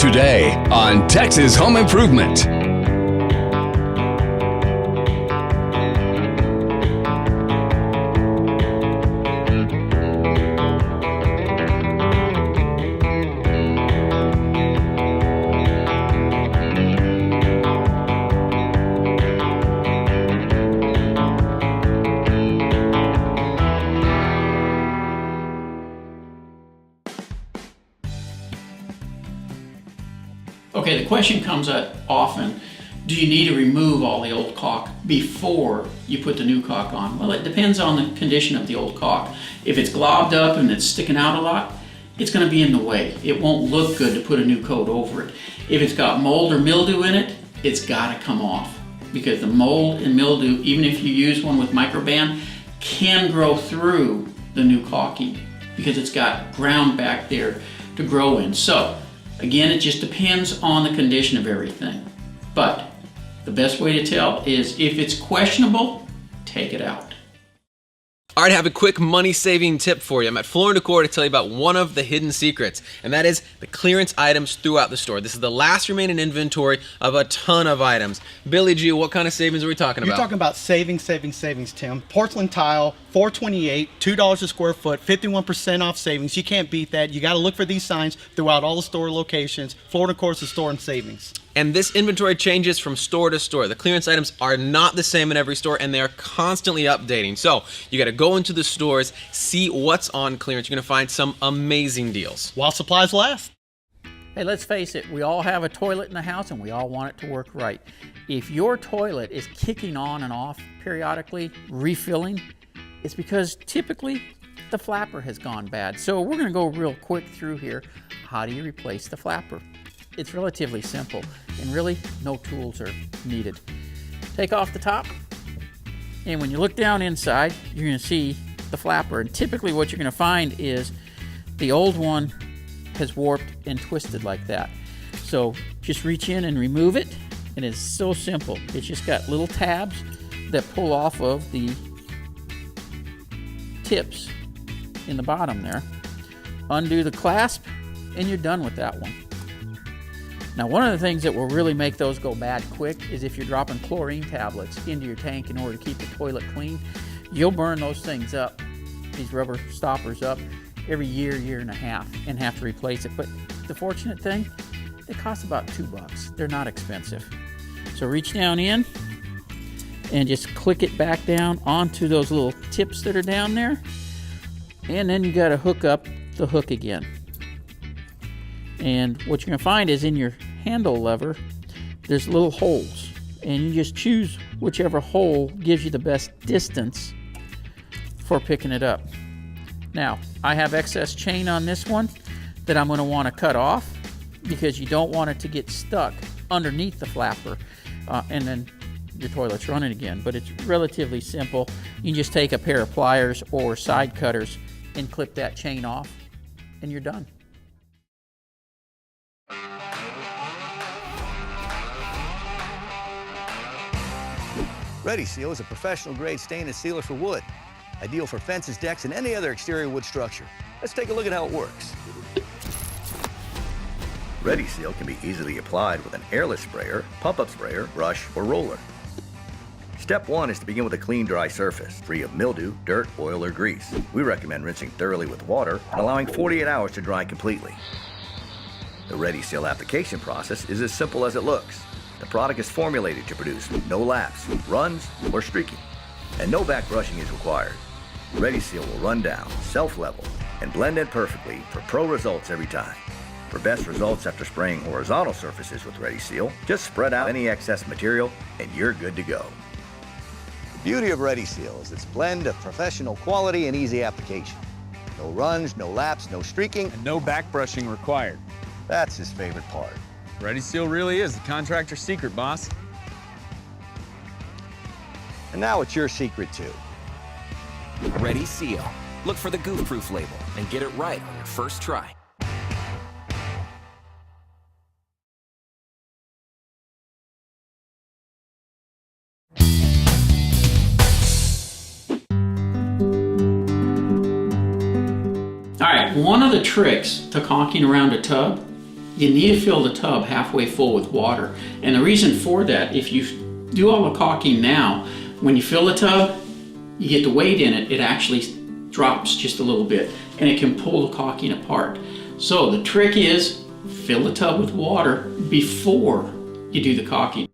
today on Texas Home Improvement. Okay, the question comes up often, do you need to remove all the old caulk before you put the new caulk on? Well, it depends on the condition of the old caulk. If it's globbed up and it's sticking out a lot, it's going to be in the way. It won't look good to put a new coat over it. If it's got mold or mildew in it, it's got to come off, because the mold and mildew, even if you use one with microban, can grow through the new caulking because it's got ground back there to grow in. So again, it just depends on the condition of everything. But the best way to tell is if it's questionable, take it out. All right, I have a quick money-saving tip for you. I'm at Floor & Decor to tell you about one of the hidden secrets, and that is the clearance items throughout the store. This is the last remaining inventory of a ton of items. Billy G, what kind of savings are we talking about? You're talking about savings, Tim. Porcelain tile, $4.28, $2 a square foot, 51% off savings. You can't beat that. You got to look for these signs throughout all the store locations. Floor & Decor is the store in savings. And this inventory changes from store to store. The clearance items are not the same in every store, and they are constantly updating. So you got to go into the stores, see what's on clearance. You're going to find some amazing deals. While supplies last. Hey, let's face it, we all have a toilet in the house and we all want it to work right. If your toilet is kicking on and off periodically, refilling, it's because typically the flapper has gone bad. So we're going to go real quick through here. How do you replace the flapper? It's relatively simple, and really no tools are needed. Take off the top, and when you look down inside, you're going to see the flapper. And typically what you're going to find is the old one has warped and twisted like that. So just reach in and remove it, and it's so simple. It's just got little tabs that pull off of the tips in the bottom there. Undo the clasp, and you're done with that one. Now, one of the things that will really make those go bad quick is if you're dropping chlorine tablets into your tank in order to keep the toilet clean. You'll burn those things up, these rubber stoppers up, every year, year and a half, and have to replace it. But the fortunate thing, they cost about $2. They're not expensive. So reach down in and just click it back down onto those little tips that are down there. And then you got to hook up the hook again. And what you're going to find is in your handle lever, there's little holes. And you just choose whichever hole gives you the best distance for picking it up. Now, I have excess chain on this one that I'm going to want to cut off because you don't want it to get stuck underneath the flapper and then your toilet's running again. But it's relatively simple. You can just take a pair of pliers or side cutters and clip that chain off, and you're done. Ready Seal is a professional grade stainless sealer for wood. Ideal for fences, decks, and any other exterior wood structure. Let's take a look at how it works. Ready Seal can be easily applied with an airless sprayer, pump-up sprayer, brush, or roller. Step 1 is to begin with a clean, dry surface, free of mildew, dirt, oil, or grease. We recommend rinsing thoroughly with water and allowing 48 hours to dry completely. The Ready Seal application process is as simple as it looks. The product is formulated to produce no laps, runs, or streaking, and no back brushing is required. Ready Seal will run down, self-level, and blend in perfectly for pro results every time. For best results after spraying horizontal surfaces with Ready Seal, just spread out any excess material and you're good to go. The beauty of Ready Seal is its blend of professional quality and easy application. No runs, no laps, no streaking, and no back brushing required. That's his favorite part. Ready Seal really is the contractor's secret, boss. And now it's your secret too. Ready Seal. Look for the goof-proof label and get it right on your first try. All right, one of the tricks to caulking around a tub you need to fill the tub halfway full with water. And the reason for that, if you do all the caulking now, when you fill the tub, you get the weight in it, it actually drops just a little bit and it can pull the caulking apart. So the trick is fill the tub with water before you do the caulking.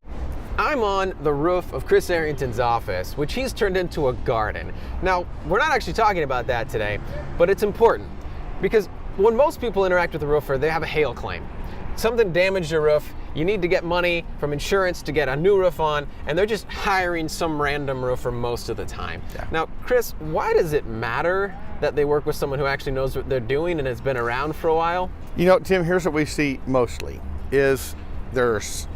I'm on the roof of Chris Arrington's office, which he's turned into a garden. Now, we're not actually talking about that today, but it's important because when most people interact with a roofer, they have a hail claim. Something damaged your roof, you need to get money from insurance to get a new roof on, and they're just hiring some random roofer most of the time. Yeah. Now, Chris, why does it matter that they work with someone who actually knows what they're doing and has been around for a while? You know, Tim, here's what we see mostly, is there's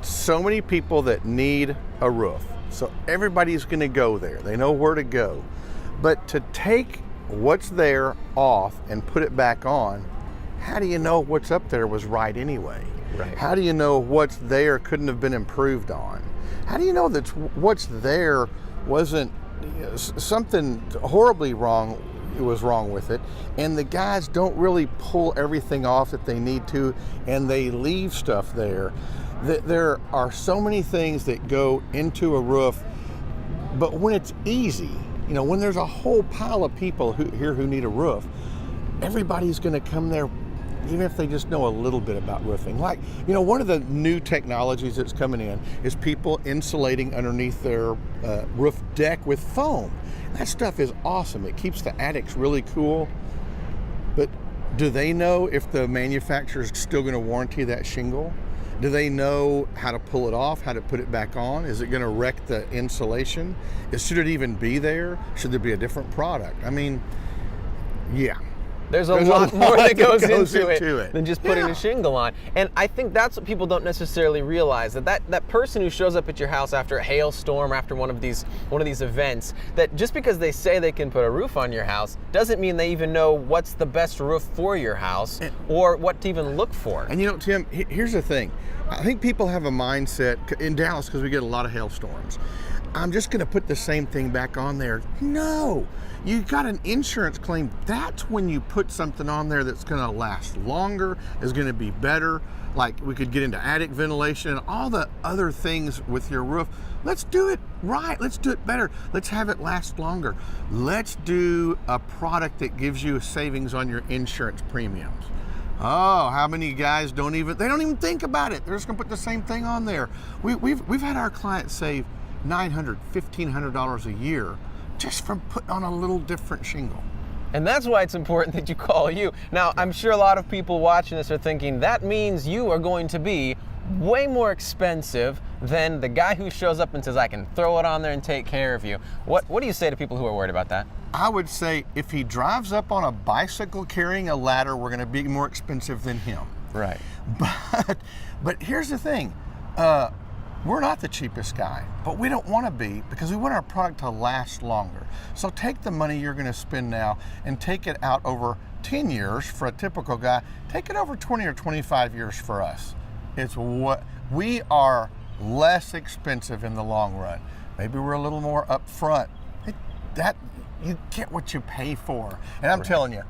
so many people that need a roof. So everybody's gonna go there. They know where to go. But to take what's there off and put it back on, how do you know what's up there was right anyway? Right. How do you know what's there couldn't have been improved on? How do you know that what's there wasn't something horribly wrong was wrong with it, and the guys don't really pull everything off that they need to, and they leave stuff there? There are so many things that go into a roof, but when it's easy, you know, when there's a whole pile of people who need a roof, everybody's going to come there, even if they just know a little bit about roofing. Like, you know, one of the new technologies that's coming in is people insulating underneath their roof deck with foam. That stuff is awesome. It keeps the attics really cool. But do they know if the manufacturer's still going to warranty that shingle? Do they know how to pull it off, how to put it back on? Is it going to wreck the insulation? Should it even be there? Should there be a different product? I mean, yeah. There's a lot more that goes into it than just putting a shingle on. And I think that's what people don't necessarily realize, that person who shows up at your house after a hailstorm, after one of these events, that just because they say they can put a roof on your house doesn't mean they even know what's the best roof for your house or what to even look for. And you know, Tim, here's the thing. I think people have a mindset in Dallas, because we get a lot of hailstorms, I'm just going to put the same thing back on there. No, you got an insurance claim. That's when you put something on there that's going to last longer, is going to be better. Like, we could get into attic ventilation and all the other things with your roof. Let's do it right. Let's do it better. Let's have it last longer. Let's do a product that gives you a savings on your insurance premiums. Oh, how many guys don't even think about it. They're just going to put the same thing on there. We've had our clients save $900, $1,500 a year just from putting on a little different shingle. And that's why it's important that you call you. Now, I'm sure a lot of people watching this are thinking, that means you are going to be way more expensive than the guy who shows up and says, I can throw it on there and take care of you. What do you say to people who are worried about that? I would say if he drives up on a bicycle carrying a ladder, we're going to be more expensive than him. Right. But here's the thing. We're not the cheapest guy, but we don't want to be, because we want our product to last longer. So take the money you're going to spend now and take it out over 10 years for a typical guy. Take it over 20 or 25 years for us. It's what we are less expensive in the long run. Maybe we're a little more upfront. That you get what you pay for. And I'm telling you,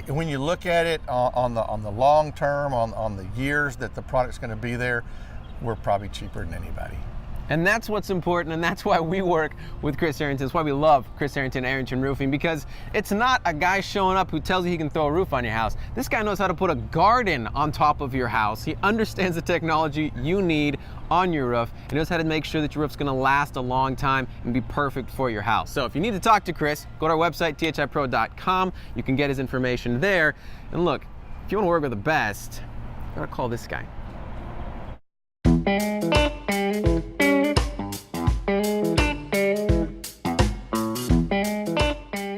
when you look at it on the long term, on the years that the product's going to be there, we're probably cheaper than anybody. And that's what's important, and that's why we work with Chris Arrington. That's why we love Chris Arrington Roofing, because it's not a guy showing up who tells you he can throw a roof on your house. This guy knows how to put a garden on top of your house. He understands the technology you need on your roof. He knows how to make sure that your roof's gonna last a long time and be perfect for your house. So if you need to talk to Chris, go to our website, thipro.com. You can get his information there. And look, if you wanna work with the best, you gotta call this guy.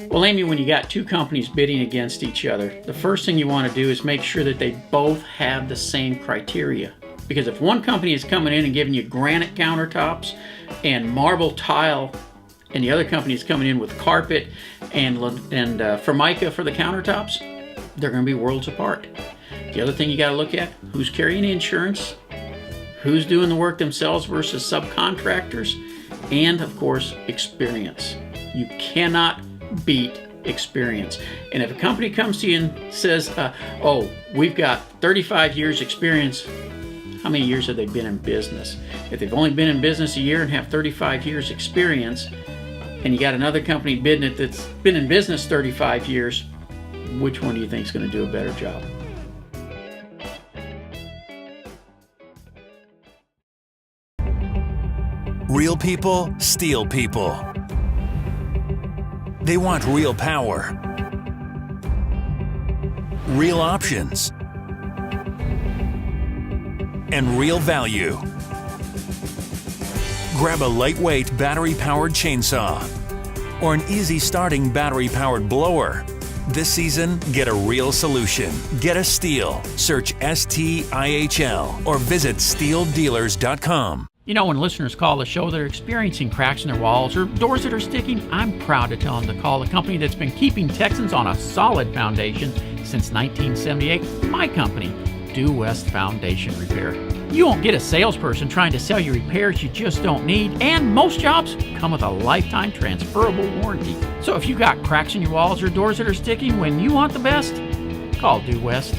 Well, Amy, when you got two companies bidding against each other, the first thing you want to do is make sure that they both have the same criteria. Because if one company is coming in and giving you granite countertops and marble tile, and the other company is coming in with carpet and Formica for the countertops, they're going to be worlds apart. The other thing you got to look at, who's carrying insurance, who's doing the work themselves versus subcontractors, and of course, experience. You cannot beat experience. And if a company comes to you and says, oh, we've got 35 years experience, how many years have they been in business? If they've only been in business a year and have 35 years experience, and you got another company bidding it that's been in business 35 years, which one do you think is going to do a better job? Real people, STIHL people. They want real power, real options, and real value. Grab a lightweight battery-powered chainsaw or an easy-starting battery-powered blower. This season, get a real solution. Get a STIHL. Search STIHL or visit stihldealers.com. You know, when listeners call the show, they're experiencing cracks in their walls or doors that are sticking, I'm proud to tell them to call the company that's been keeping Texans on a solid foundation since 1978, my company, Due West Foundation Repair. You won't get a salesperson trying to sell you repairs you just don't need, and most jobs come with a lifetime transferable warranty. So if you got cracks in your walls or doors that are sticking when you want the best, call Due West.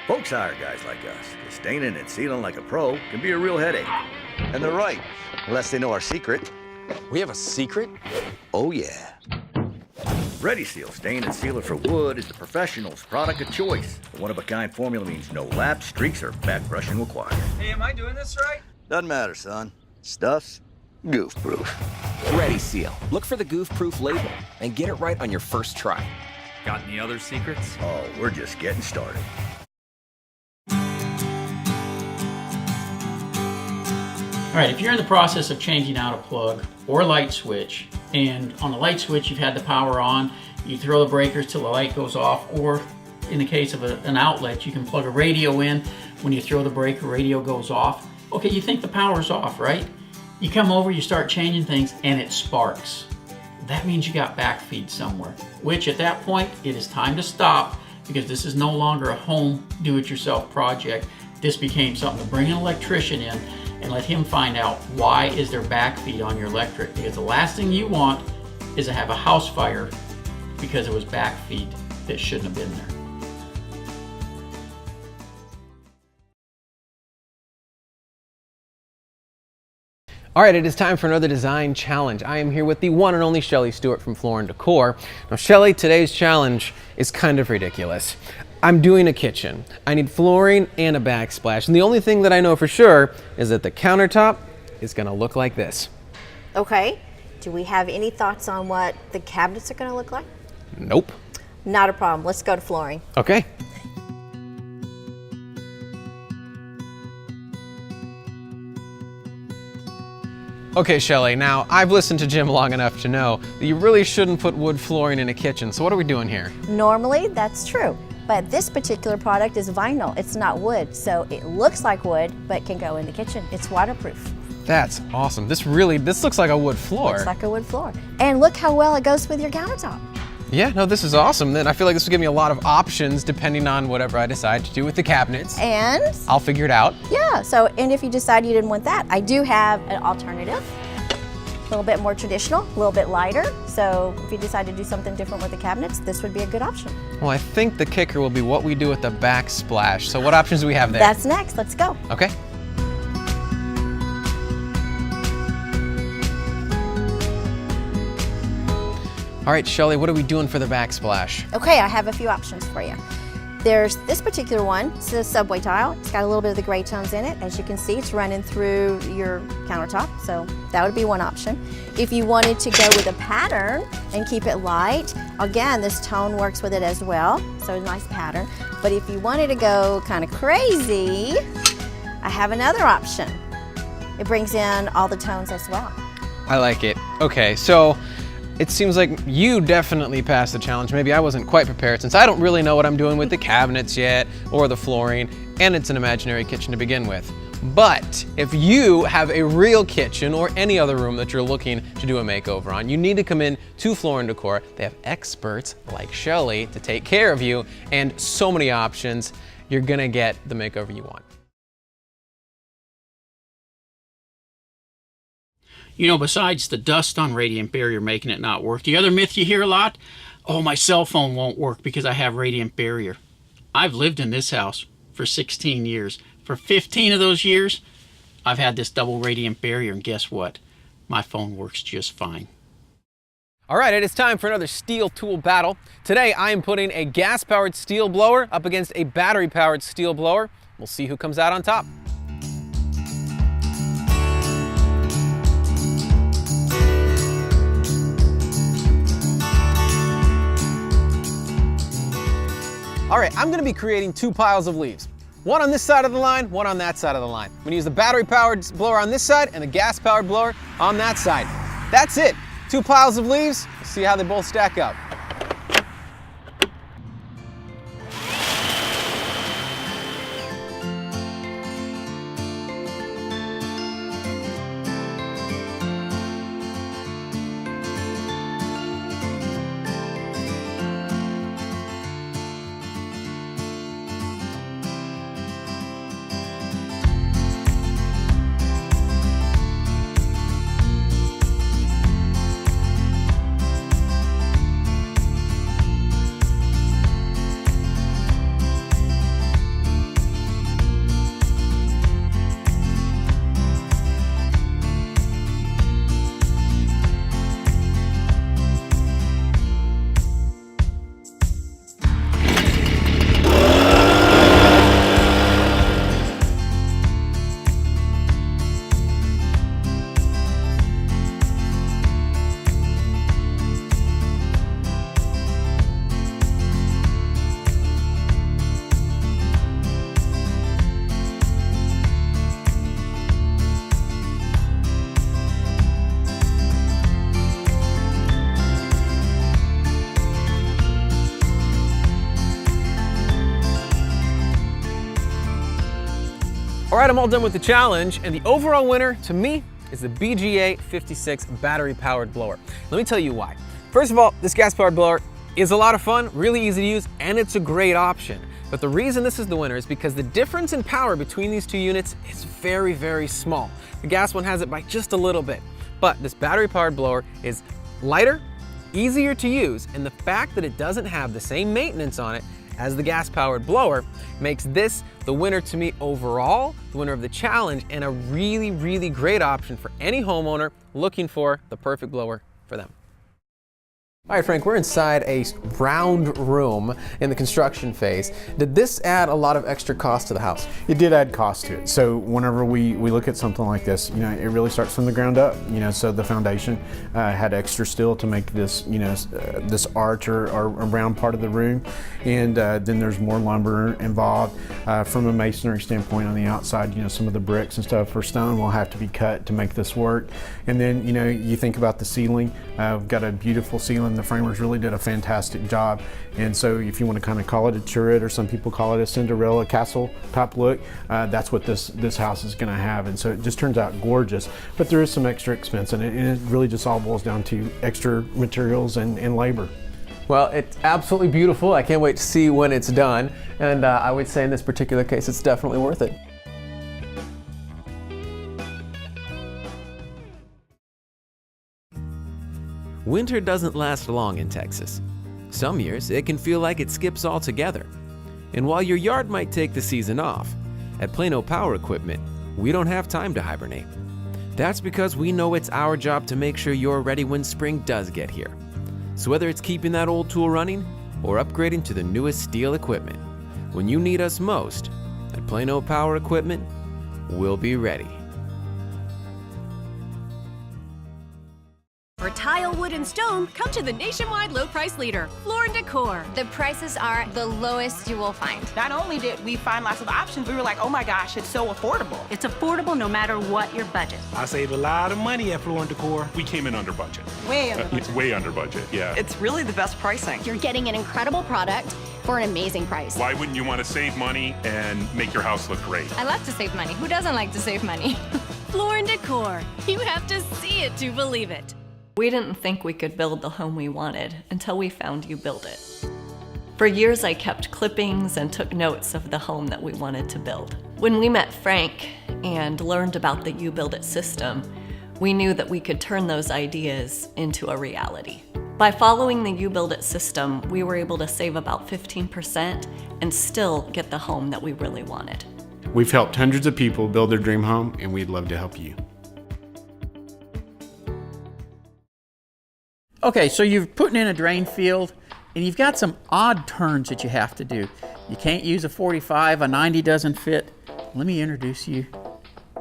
Folks hire guys like us. 'Cause staining and sealing like a pro can be a real headache. And they're right, unless they know our secret. We have a secret? Oh yeah. Ready Seal Stain and Sealer for wood is the professional's product of choice. The one-of-a-kind formula means no laps, streaks, or back brushing required. Hey, am I doing this right? Doesn't matter, son. Stuff's goof-proof. Ready Seal. Look for the goof-proof label and get it right on your first try. Got any other secrets? Oh, we're just getting started. All right, if you're in the process of changing out a plug or light switch, and on the light switch you've had the power on, you throw the breakers till the light goes off, or in the case of an outlet, you can plug a radio in. When you throw the breaker, radio goes off. Okay, you think the power's off, right? You come over, you start changing things, and it sparks. That means you got backfeed somewhere, which at that point, it is time to stop, because this is no longer a home do-it-yourself project. This became something to bring an electrician in and let him find out why is there backfeed on your electric, because the last thing you want is to have a house fire because it was backfeed that shouldn't have been there. All right, it is time for another design challenge. I am here with the one and only Shellie Stewart from Floor & Decor. Now, Shellie, today's challenge is kind of ridiculous. I'm doing a kitchen. I need flooring and a backsplash, and the only thing that I know for sure is that the countertop is gonna look like this. Okay, do we have any thoughts on what the cabinets are gonna look like? Nope. Not a problem, let's go to flooring. Okay. Okay, Shellie, now I've listened to Jim long enough to know that you really shouldn't put wood flooring in a kitchen, so what are we doing here? Normally, that's true, but this particular product is vinyl, it's not wood, so it looks like wood, but can go in the kitchen. It's waterproof. That's awesome. This looks like a wood floor. Looks like a wood floor. And look how well it goes with your countertop. Yeah, no, this is awesome. Then I feel like this will give me a lot of options depending on whatever I decide to do with the cabinets. And? I'll figure it out. Yeah, so, and if you decide you didn't want that, I do have an alternative. A little bit more traditional, a little bit lighter. So if you decide to do something different with the cabinets, this would be a good option. Well, I think the kicker will be what we do with the backsplash. So what options do we have there? That's next, let's go. Okay. All right, Shellie, what are we doing for the backsplash? Okay, I have a few options for you. There's this particular one, it's a subway tile. It's got a little bit of the gray tones in it. As you can see, it's running through your countertop, so that would be one option. If you wanted to go with a pattern and keep it light, again, this tone works with it as well, so a nice pattern. But if you wanted to go kind of crazy, I have another option. It brings in all the tones as well. I like it. Okay, so it seems like you definitely passed the challenge. Maybe I wasn't quite prepared since I don't really know what I'm doing with the cabinets yet or the flooring, and it's an imaginary kitchen to begin with. But if you have a real kitchen or any other room that you're looking to do a makeover on, you need to come in to Floor & Decor. They have experts like Shellie to take care of you and so many options. You're gonna get the makeover you want. You know, besides the dust on radiant barrier making it not work, the other myth you hear a lot, oh, my cell phone won't work because I have radiant barrier. I've lived in this house for 16 years. For 15 of those years, I've had this double radiant barrier, and guess what? My phone works just fine. All right, it is time for another STIHL tool battle. Today, I am putting a gas-powered STIHL blower up against a battery-powered STIHL blower. We'll see who comes out on top. All right, I'm gonna be creating 2 piles of leaves. One on this side of the line, one on that side of the line. I'm gonna use the battery-powered blower on this side and the gas-powered blower on that side. That's it. 2 piles of leaves. Let's see how they both stack up. All right, I'm all done with the challenge, and the overall winner, to me, is the BGA 56 battery-powered blower. Let me tell you why. First of all, this gas-powered blower is a lot of fun, really easy to use, and it's a great option. But the reason this is the winner is because the difference in power between these two units is very, very small. The gas one has it by just a little bit. But this battery-powered blower is lighter, easier to use, and the fact that it doesn't have the same maintenance on it as the gas-powered blower makes this the winner to me overall, the winner of the challenge, and a really, really great option for any homeowner looking for the perfect blower for them. All right, Frank, we're inside a round room in the construction phase. Did this add a lot of extra cost to the house? It did add cost to it. So whenever we look at something like this, you know, it really starts from the ground up. You know, so the foundation had extra steel to make this, you know, this arch or round part of the room, and then there's more lumber involved. From a masonry standpoint on the outside, you know, some of the bricks and stuff for stone will have to be cut to make this work. And then, you know, you think about the ceiling. We've got a beautiful ceiling. The framers really did a fantastic job, and so if you want to kind of call it a turret, or some people call it a Cinderella castle type look, that's what this house is going to have. And so it just turns out gorgeous, but there is some extra expense in it, and it really just all boils down to extra materials and labor. Well, it's absolutely beautiful. I can't wait to see when it's done, and I would say in this particular case it's definitely worth it. Winter doesn't last long in Texas. Some years, it can feel like it skips altogether. And while your yard might take the season off, at Plano Power Equipment, we don't have time to hibernate. That's because we know it's our job to make sure you're ready when spring does get here. So whether it's keeping that old tool running or upgrading to the newest STIHL equipment, when you need us most, at Plano Power Equipment, we'll be ready. For tile, wood, and stone, come to the nationwide low price leader, Floor & Decor. The prices are the lowest you will find. Not only did we find lots of options, we were like, oh my gosh, it's so affordable. It's affordable no matter what your budget. I saved a lot of money at Floor & Decor. We came in under budget. Way under budget. It's way under budget, yeah. It's really the best pricing. You're getting an incredible product for an amazing price. Why wouldn't you want to save money and make your house look great? I love to save money. Who doesn't like to save money? Floor & Decor. You have to see it to believe it. We didn't think we could build the home we wanted until we found You Build It. For years, I kept clippings and took notes of the home that we wanted to build. When we met Frank and learned about the You Build It system, we knew that we could turn those ideas into a reality. By following the You Build It system, we were able to save about 15% and still get the home that we really wanted. We've helped hundreds of people build their dream home, and we'd love to help you. Okay, so you're putting in a drain field, and you've got some odd turns that you have to do. You can't use a 45, a 90 doesn't fit. Let me introduce you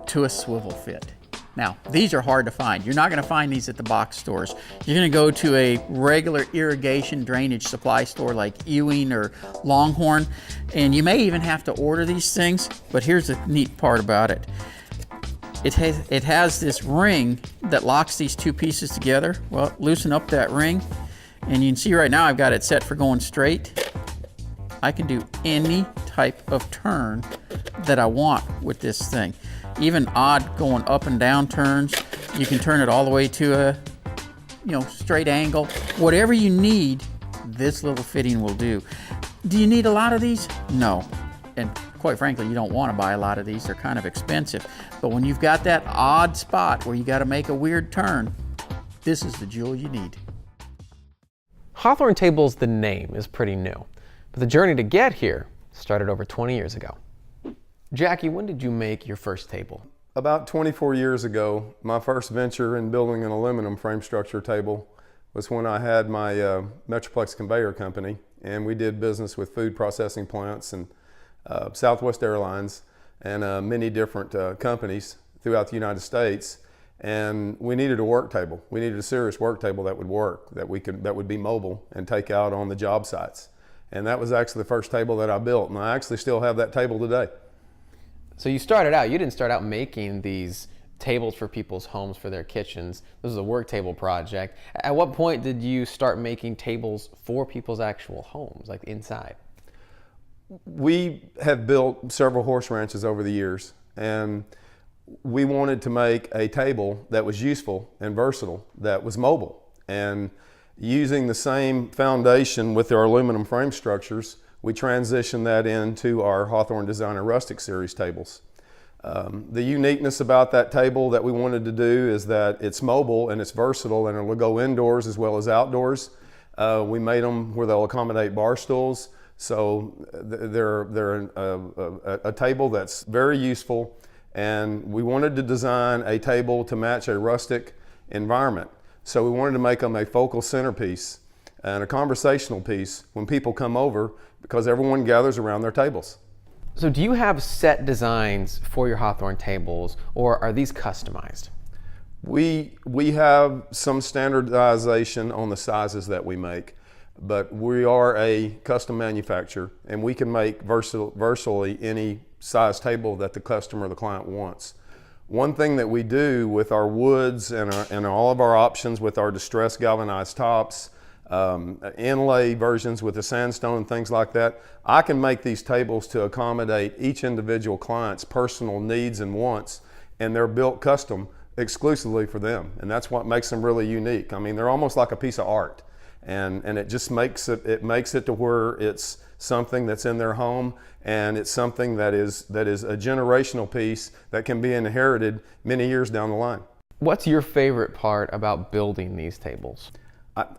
to a swivel fit. Now, these are hard to find. You're not going to find these at the box stores. You're going to go to a regular irrigation drainage supply store like Ewing or Longhorn, and you may even have to order these things, but here's the neat part about it. It has this ring that locks these two pieces together. Well, loosen up that ring, and you can see right now I've got it set for going straight. I can do any type of turn that I want with this thing. Even odd going up and down turns. You can turn it all the way to a straight angle. Whatever you need, this little fitting will do. Do you need a lot of these? No. And quite frankly, you don't want to buy a lot of these. They're kind of expensive. But when you've got that odd spot where you got to make a weird turn, this is the jewel you need. Hawthorne Tables, the name is pretty new, but the journey to get here started over 20 years ago. Jackie, when did you make your first table? About 24 years ago, my first venture in building an aluminum frame structure table was when I had my Metroplex conveyor company, and we did business with food processing plants and Southwest Airlines and many different companies throughout the United States. And we needed a work table. We needed a serious work table that would work, that would be mobile and take out on the job sites. And that was actually the first table that I built, and I actually still have that table today. So you didn't start out making these tables for people's homes for their kitchens. This was a work table project. At what point did you start making tables for people's actual homes, like inside? We have built several horse ranches over the years, and we wanted to make a table that was useful and versatile, that was mobile. And using the same foundation with our aluminum frame structures, we transitioned that into our Hawthorne Designer Rustic Series tables. The uniqueness about that table that we wanted to do is that it's mobile and it's versatile, and it will go indoors as well as outdoors. We made them where they'll accommodate bar stools. So they're a table that's very useful, and we wanted to design a table to match a rustic environment. So we wanted to make them a focal centerpiece and a conversational piece when people come over, because everyone gathers around their tables. So do you have set designs for your Hawthorne tables, or are these customized? We have some standardization on the sizes that we make, but we are a custom manufacturer, and we can make virtually any size table that the customer or the client wants. One thing that we do with our woods and all of our options with our distressed galvanized tops, inlay versions with the sandstone and things like that, I can make these tables to accommodate each individual client's personal needs and wants, and they're built custom exclusively for them, and that's what makes them really unique. I mean, they're almost like a piece of art, and it just makes it to where it's something that's in their home, and it's something that is a generational piece that can be inherited many years down the line. What's your favorite part about building these tables?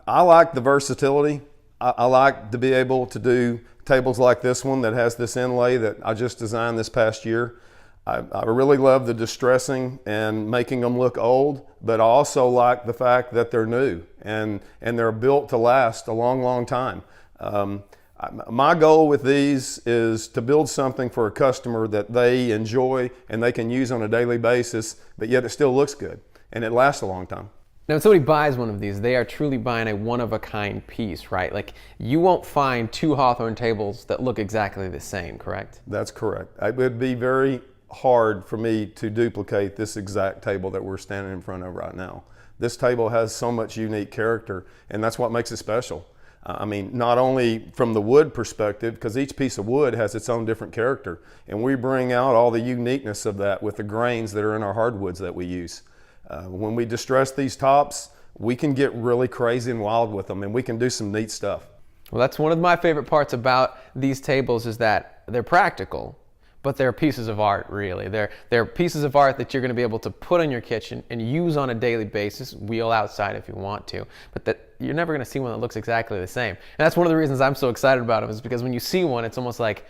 I like the versatility. I like to be able to do tables like this one that has this inlay that I just designed this past year. I really love the distressing and making them look old, but I also like the fact that they're new and they're built to last a long, long time. My goal with these is to build something for a customer that they enjoy and they can use on a daily basis, but yet it still looks good and it lasts a long time. Now, when somebody buys one of these, they are truly buying a one-of-a-kind piece, right? Like, you won't find two Hawthorne tables that look exactly the same, correct? That's correct. It would be very hard for me to duplicate this exact table that we're standing in front of right now. This table has so much unique character, and that's what makes it special. I mean, not only from the wood perspective, because each piece of wood has its own different character, and we bring out all the uniqueness of that with the grains that are in our hardwoods that we use. When we distress these tops, we can get really crazy and wild with them, and we can do some neat stuff. Well, that's one of my favorite parts about these tables, is that they're practical, but they're pieces of art, really. They're pieces of art that you're going to be able to put in your kitchen and use on a daily basis, wheel outside if you want to, but that you're never going to see one that looks exactly the same. And that's one of the reasons I'm so excited about them, is because when you see one, it's almost like,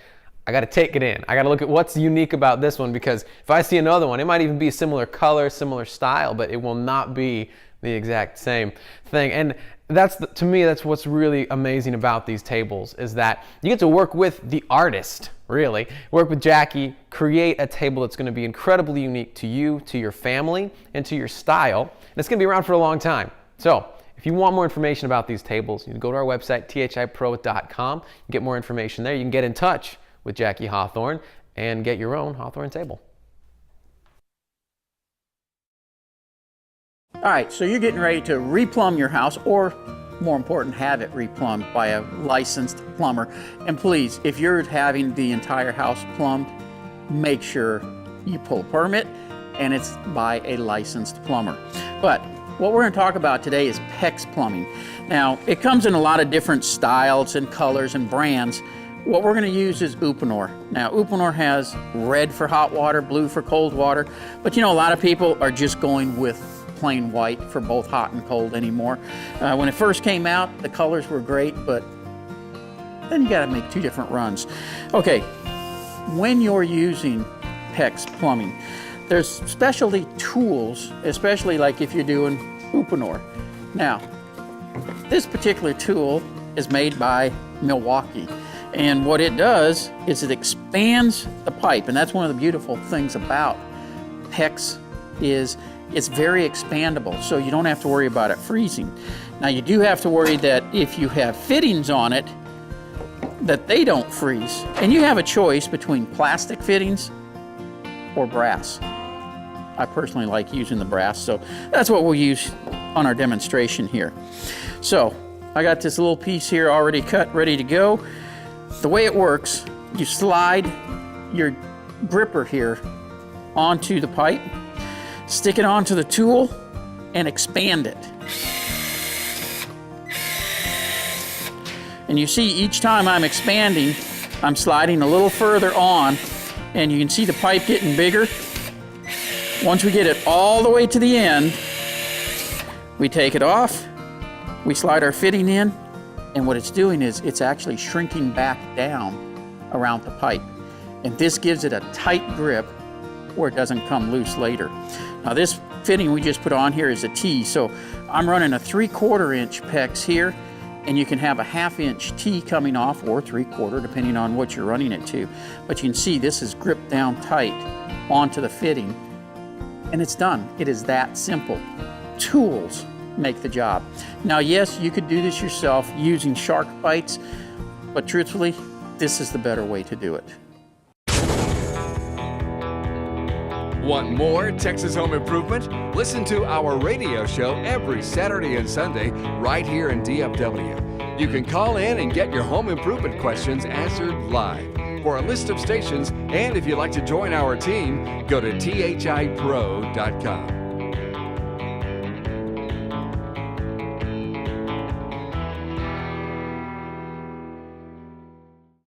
I got to take it in. I got to look at what's unique about this one, because if I see another one, it might even be a similar color, similar style, but it will not be the exact same thing. And to me, that's what's really amazing about these tables, is that you get to work with the artist, really. Work with Jackie, create a table that's going to be incredibly unique to you, to your family, and to your style. And it's going to be around for a long time. So if you want more information about these tables, you can go to our website, thipro.com. You can get more information there. You can get in touch with Jackie Hawthorne and get your own Hawthorne table. All right, so you're getting ready to replumb your house, or more important, have it replumbed by a licensed plumber. And please, if you're having the entire house plumbed, make sure you pull a permit and it's by a licensed plumber. But what we're going to talk about today is PEX plumbing. Now, it comes in a lot of different styles and colors and brands. What we're going to use is Uponor. Now, Uponor has red for hot water, blue for cold water, but you know, a lot of people are just going with plain white for both hot and cold anymore. When it first came out, the colors were great, but then you got to make two different runs. Okay, when you're using PEX plumbing, there's specialty tools, especially like if you're doing Uponor. Now, this particular tool is made by Milwaukee, and what it does is it expands the pipe, and that's one of the beautiful things about PEX is it's very expandable, so you don't have to worry about it freezing. Now, you do have to worry that if you have fittings on it, that they don't freeze. And you have a choice between plastic fittings or brass. I personally like using the brass, so that's what we'll use on our demonstration here. So, I got this little piece here already cut, ready to go. The way it works, you slide your gripper here onto the pipe, stick it onto the tool, and expand it. And you see each time I'm expanding, I'm sliding a little further on, and you can see the pipe getting bigger. Once we get it all the way to the end, we take it off, we slide our fitting in, and what it's doing is it's actually shrinking back down around the pipe. And this gives it a tight grip where it doesn't come loose later. Now, this fitting we just put on here is a T, so I'm running a 3/4 inch PEX here, and you can have a 1/2 inch T coming off, or 3/4, depending on what you're running it to. But you can see this is gripped down tight onto the fitting, and it's done. It is that simple. Tools make the job. Now, yes, you could do this yourself using shark bites, but truthfully, this is the better way to do it. Want more Texas Home Improvement? Listen to our radio show every Saturday and Sunday right here in DFW. You can call in and get your home improvement questions answered live. For a list of stations, and if you'd like to join our team, go to thipro.com.